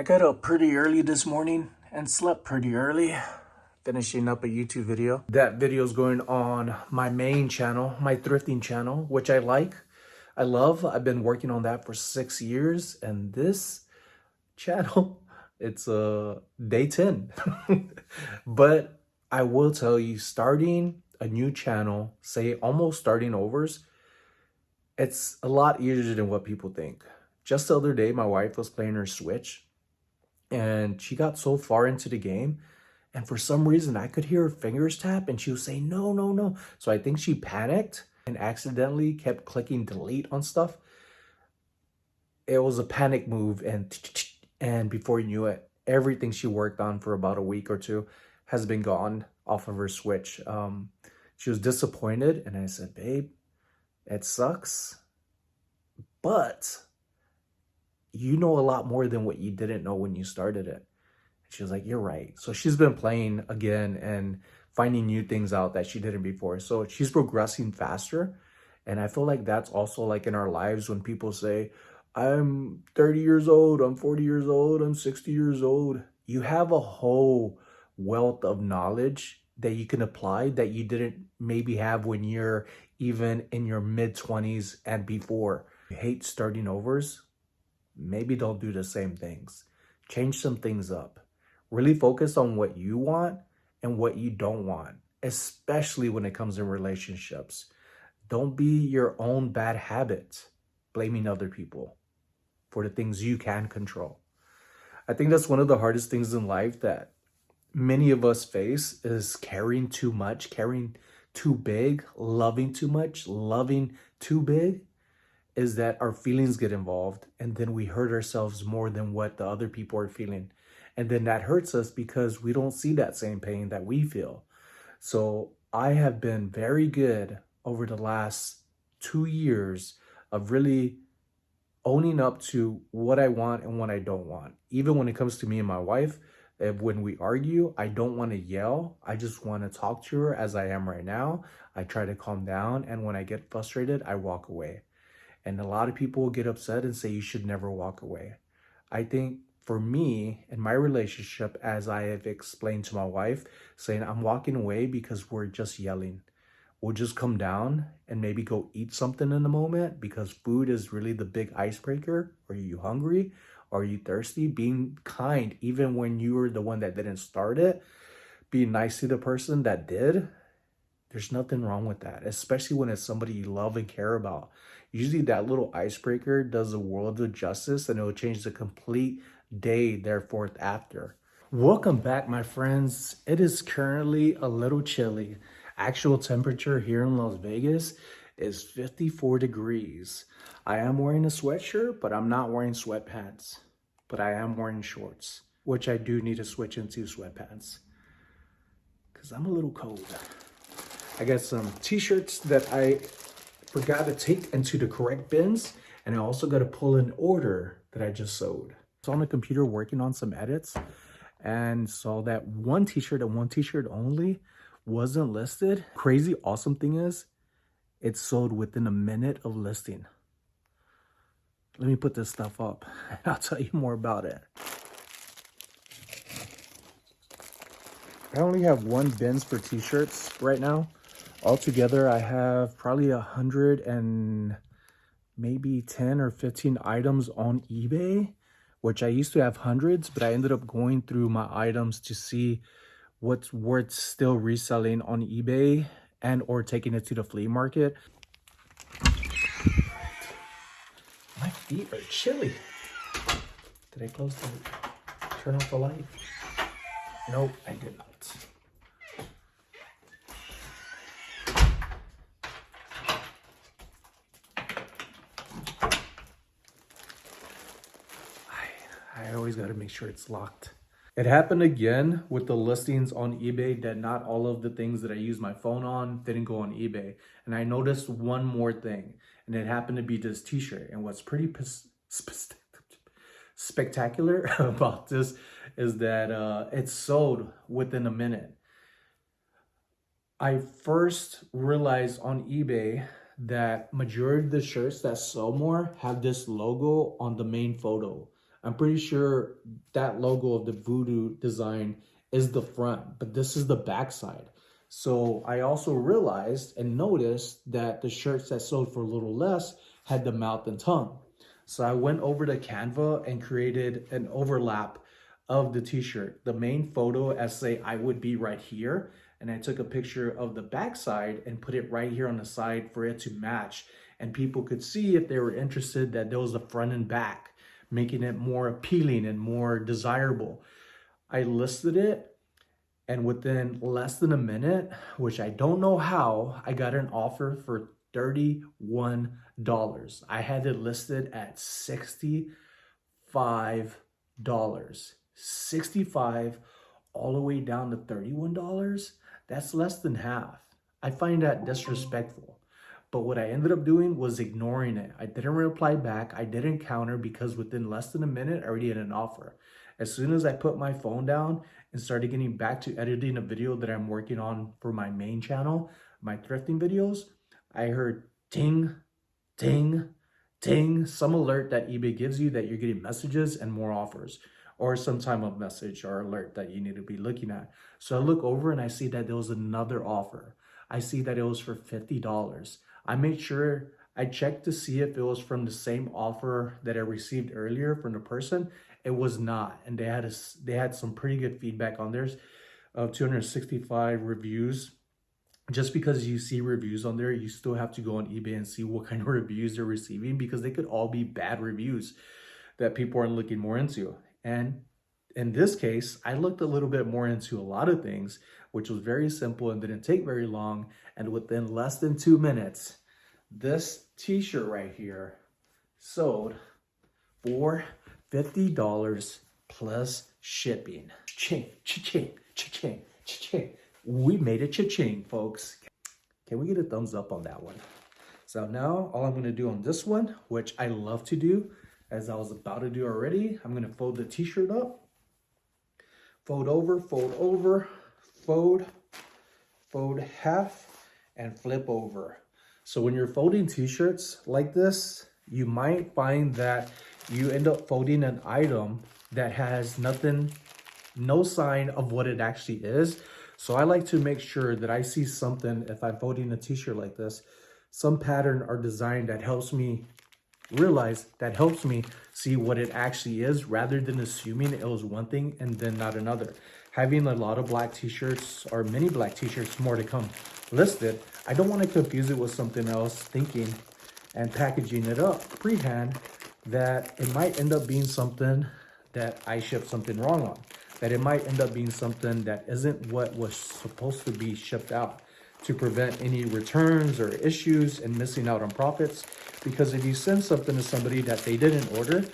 I got up pretty early this morning and slept pretty early, finishing up a YouTube video. That video is going on my main channel, my thrifting channel, which I like. I love. I've been working on that for 6 years, and this channel, it's day 10. But I will tell you, starting a new channel, say almost starting overs, it's a lot easier than what people think. Just the other day, my wife was playing her Switch, and she got so far into the game, and for some reason I could hear her fingers tap, and she was saying no, no, no. So I think she panicked and accidentally kept clicking delete on stuff. It was a panic move, and before you knew it, everything she worked on for about a week or two has been gone off of her Switch. She was disappointed, and I said, babe, it sucks, but you know a lot more than what you didn't know when you started it. She was like, you're right. So she's been playing again and finding new things out that she didn't before. So she's progressing faster. And I feel like that's also like in our lives when people say, I'm 30 years old, I'm 40 years old, I'm 60 years old. You have a whole wealth of knowledge that you can apply that you didn't maybe have when you're even in your mid-20s and before. You hate starting overs? Maybe don't do the same things. Change some things up. Really focus on what you want and what you don't want, especially when it comes in relationships. Don't be your own bad habit, blaming other people for the things you can control. I think that's one of the hardest things in life that many of us face is caring too much, caring too big, loving too much, loving too big. Is that our feelings get involved, and then we hurt ourselves more than what the other people are feeling. And then that hurts us because we don't see that same pain that we feel. So I have been very good over the last 2 years of really owning up to what I want and what I don't want. Even when it comes to me and my wife, when we argue, I don't want to yell. I just want to talk to her as I am right now. I try to calm down, and when I get frustrated, I walk away. And a lot of people will get upset and say you should never walk away. I think for me in my relationship, as I have explained to my wife, saying I'm walking away because we're just yelling. We'll just come down and maybe go eat something in the moment, because food is really the big icebreaker. Are you hungry? Are you thirsty? Being kind, even when you were the one that didn't start it, being nice to the person that did. There's nothing wrong with that, especially when it's somebody you love and care about. Usually that little icebreaker does a world of justice, and it will change the complete day therefore after. Welcome back, my friends. It is currently a little chilly. Actual temperature here in Las Vegas is 54 degrees. I am wearing a sweatshirt, but I'm not wearing sweatpants. But I am wearing shorts, which I do need to switch into sweatpants because I'm a little cold. I got some t-shirts that I forgot to take into the correct bins, and I also got to pull an order that I just sewed. I was on the computer working on some edits and saw that one t-shirt and one t-shirt only wasn't listed. Crazy awesome thing is it sold within a minute of listing. Let me put this stuff up and I'll tell you more about it. I only have one bins for t-shirts right now. Altogether, I have probably 100 and maybe 10 or 15 items on eBay, which I used to have hundreds, but I ended up going through my items to see what's worth still reselling on eBay and or taking it to the flea market. My feet are chilly. Did I turn off the light? Nope, I did not. I always got to make sure it's locked. It happened again with the listings on eBay that not all of the things that I use my phone on didn't go on eBay. And I noticed one more thing, and it happened to be this t-shirt. And what's pretty spectacular about this is that it sold within a minute. I first realized on eBay that majority of the shirts that sell more have this logo on the main photo I'm pretty sure that logo of the voodoo design is the front, but this is the back side. So I also realized and noticed that the shirts that sold for a little less had the mouth and tongue. So I went over to Canva and created an overlap of the t-shirt. The main photo, as say I would be right here, and I took a picture of the back side and put it right here on the side for it to match. And people could see if they were interested that there was the front and back, making it more appealing and more desirable. I listed it, and within less than a minute, which I don't know how, I got an offer for $31. I had it listed at $65. 65 all the way down to $31. That's less than half. I find that disrespectful. But what I ended up doing was ignoring it. I didn't reply back. I didn't counter because within less than a minute, I already had an offer. As soon as I put my phone down and started getting back to editing a video that I'm working on for my main channel, my thrifting videos, I heard ting, ting, ting, some alert that eBay gives you that you're getting messages and more offers, or some type of message or alert that you need to be looking at. So I look over and I see that there was another offer. I see that it was for $50. I made sure I checked to see if it was from the same offer that I received earlier from the person. It was not, and they had some pretty good feedback on theirs of 265 reviews. Just because you see reviews on there, you still have to go on eBay and see what kind of reviews they're receiving, because they could all be bad reviews that people aren't looking more into. And in this case, I looked a little bit more into a lot of things, which was very simple and didn't take very long. And within less than 2 minutes, this t-shirt right here sold for $50 plus shipping. Cha-ching, cha-ching, cha-ching, cha-ching. We made it cha-ching, folks. Can we get a thumbs up on that one? So now all I'm going to do on this one, which I love to do, as I was about to do already, I'm going to fold the t-shirt up. Fold over, fold half, and flip over. So when you're folding t-shirts like this, you might find that you end up folding an item that has nothing, no sign of what it actually is. So I like to make sure that I see something, if I'm folding a t-shirt like this, some pattern or design that helps me realize, that helps me see what it actually is, rather than assuming it was one thing and then not another. Having a lot of black t-shirts, or many black t-shirts, more to come, listed, I don't want to confuse it with something else, thinking and packaging it up pre-hand that it might end up being something that I shipped something wrong on, that it might end up being something that isn't what was supposed to be shipped out, to prevent any returns or issues and missing out on profits. Because if you send something to somebody that they didn't order,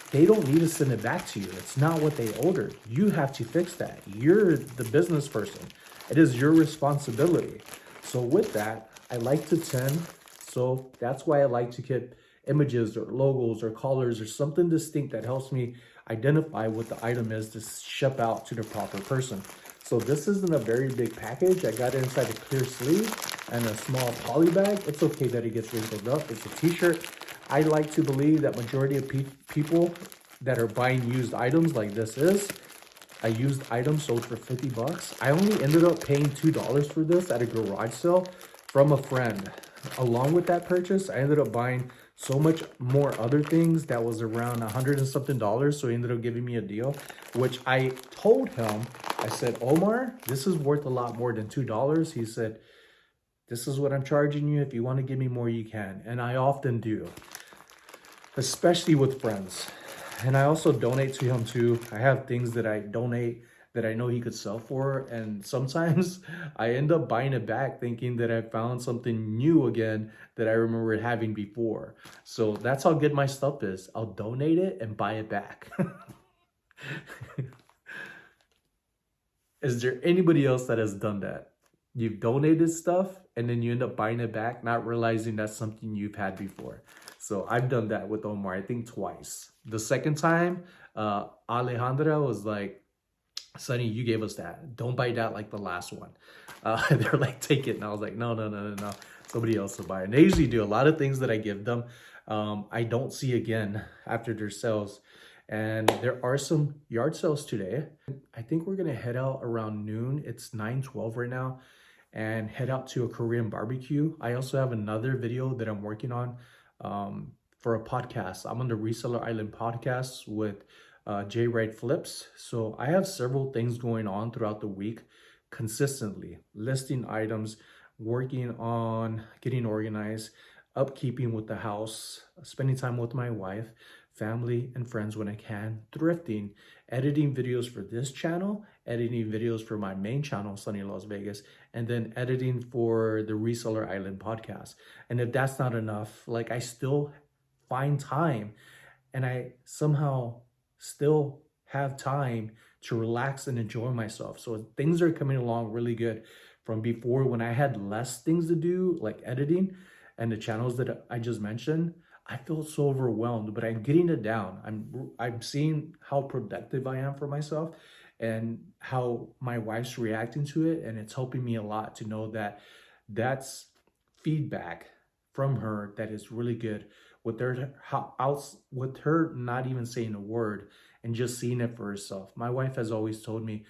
they don't need to send it back to you. It's not what they ordered. You have to fix that. You're the business person. It is your responsibility. So with that, I like to tend. So that's why I like to get images or logos or colors or something distinct that helps me identify what the item is to ship out to the proper person. So this isn't a very big package. I got it inside a clear sleeve and a small poly bag. It's okay that it gets wrinkled up. It's a t-shirt. I like to believe that majority of people that are buying used items like this is, a used item sold for 50 bucks. I only ended up paying $2 for this at a garage sale from a friend. Along with that purchase, I ended up buying so much more other things that was around $100 and something. So he ended up giving me a deal, which I told him, I said, Omar, this is worth a lot more than $2. He said, this is what I'm charging you. If you want to give me more, you can. And I often do, especially with friends. And I also donate to him too. I have things that I donate that I know he could sell for. And sometimes I end up buying it back thinking that I found something new again that I remember having before. So that's how good my stuff is. I'll donate it and buy it back. Is there anybody else that has done that? You've donated stuff and then you end up buying it back, not realizing that's something you've had before. So I've done that with Omar, I think twice. The second time, Alejandra was like, Sonny, you gave us that. Don't buy that like the last one. They're like, take it. And I was like, no. Somebody else will buy it. And they usually do. A lot of things that I give them, I don't see again after their sales. And there are some yard sales today. I think we're gonna head out around noon. It's 9:12 right now, and head out to a Korean barbecue. I also have another video that I'm working on for a podcast. I'm on the Reseller Island podcast with J Wright Flips. So I have several things going on throughout the week consistently, listing items, working on getting organized, upkeeping with the house, spending time with my wife, family and friends when I can, thrifting, editing videos for this channel, editing videos for my main channel, SonnyLasVegas, and then editing for the Reseller Island podcast. And if that's not enough, like, I still find time, and I somehow still have time to relax and enjoy myself. So things are coming along really good from before, when I had less things to do, like editing and the channels that I just mentioned. I feel so overwhelmed, but I'm getting it down. I'm seeing how productive I am for myself and how my wife's reacting to it, and it's helping me a lot to know that that's feedback from her that is really good. With her not even saying a word and just seeing it for herself. My wife has always told me,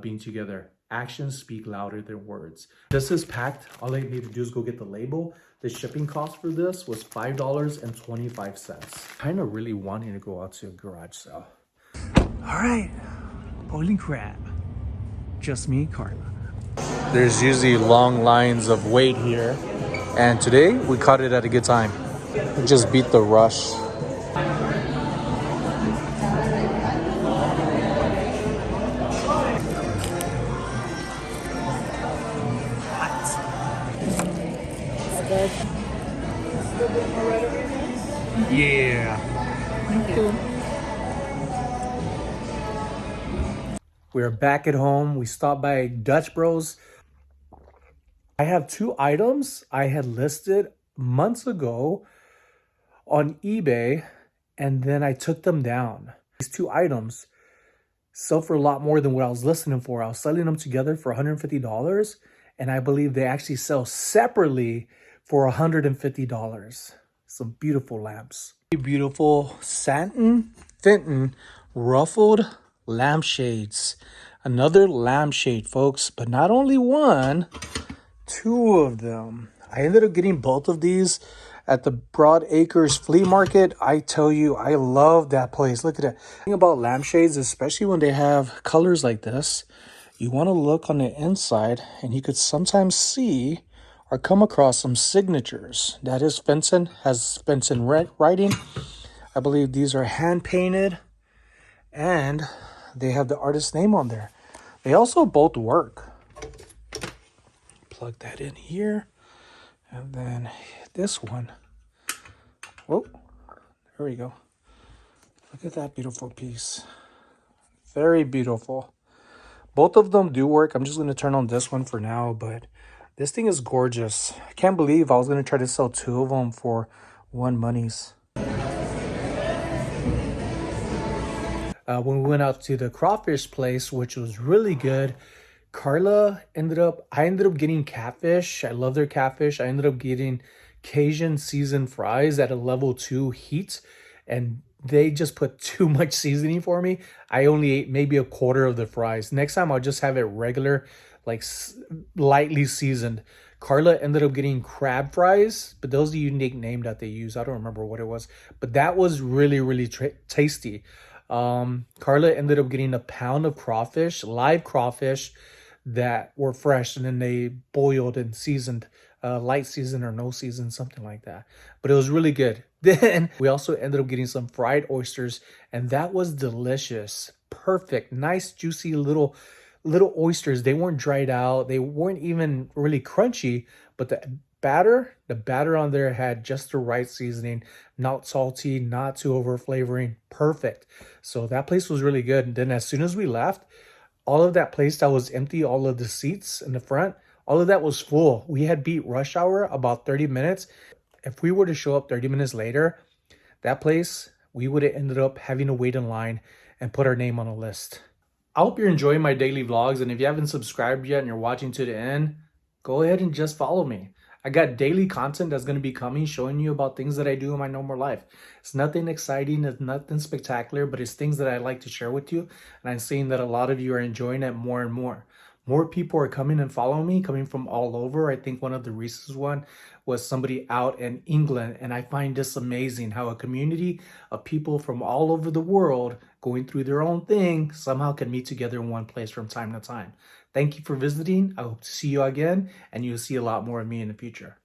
being together, actions speak louder than words. This is packed. All I need to do is go get the label. The shipping cost for this was $5.25. Kind of really wanting to go out to a garage sale. All right, boiling crab. Just me, Karla. There's usually long lines of wait here, and today we caught it at a good time. We just beat the rush. Yeah. Thank you. We're back at home. We stopped by Dutch Bros. I have 2 items I had listed months ago on eBay, and then I took them down. These 2 items sell for a lot more than what I was listing them for. I was selling them together for $150, and I believe they actually sell separately for $150. Some beautiful lamps. Beautiful satin Fenton ruffled lampshades. Another lampshade, folks, but not only one, 2 of them. I ended up getting both of these at the Broad Acres Flea Market. I tell you, I love that place. Look at that. The thing about lampshades, especially when they have colors like this, you want to look on the inside, and you could sometimes see or come across some signatures. That is Fenton, has Fenton writing. I believe these are hand painted, and they have the artist's name on there. They also both work. Plug that in here, and then this one. Whoa, there we go. Look at that beautiful piece. Very beautiful. Both of them do work. I'm just going to turn on this one for now, but this thing is gorgeous. I can't believe I was going to try to sell 2 of them for one monies. When we went out to the Crawfish place, which was really good, I ended up getting catfish. I love their catfish. I ended up getting Cajun seasoned fries at a level 2 heat, and they just put too much seasoning for me. I only ate maybe a quarter of the fries. Next time I'll just have it regular, like lightly seasoned. Karla ended up getting crab fries, but those are the unique name that they use. I don't remember what it was, but that was really, really tasty. Karla ended up getting a pound of crawfish, live crawfish that were fresh, and then they boiled and seasoned, light season or no season, something like that. But it was really good. Then we also ended up getting some fried oysters, and that was delicious. Perfect, nice, juicy little oysters. They weren't dried out. They weren't even really crunchy, but the batter on there had just the right seasoning, not salty, not too over flavoring. Perfect. So that place was really good. And then as soon as we left, all of that place that was empty, all of the seats in the front, all of that was full. We had beat rush hour about 30 minutes. If we were to show up 30 minutes later, that place, we would have ended up having to wait in line and put our name on a list. I hope you're enjoying my daily vlogs, and if you haven't subscribed yet and you're watching to the end, go ahead and just follow me. I got daily content that's going to be coming, showing you about things that I do in my normal life. It's nothing exciting, it's nothing spectacular, but it's things that I like to share with you. And I'm seeing that a lot of you are enjoying it more and more. More people are coming and following me, coming from all over. I think one of the recent one was somebody out in England. And I find this amazing how a community of people from all over the world going through their own thing somehow can meet together in one place from time to time. Thank you for visiting. I hope to see you again, and you'll see a lot more of me in the future.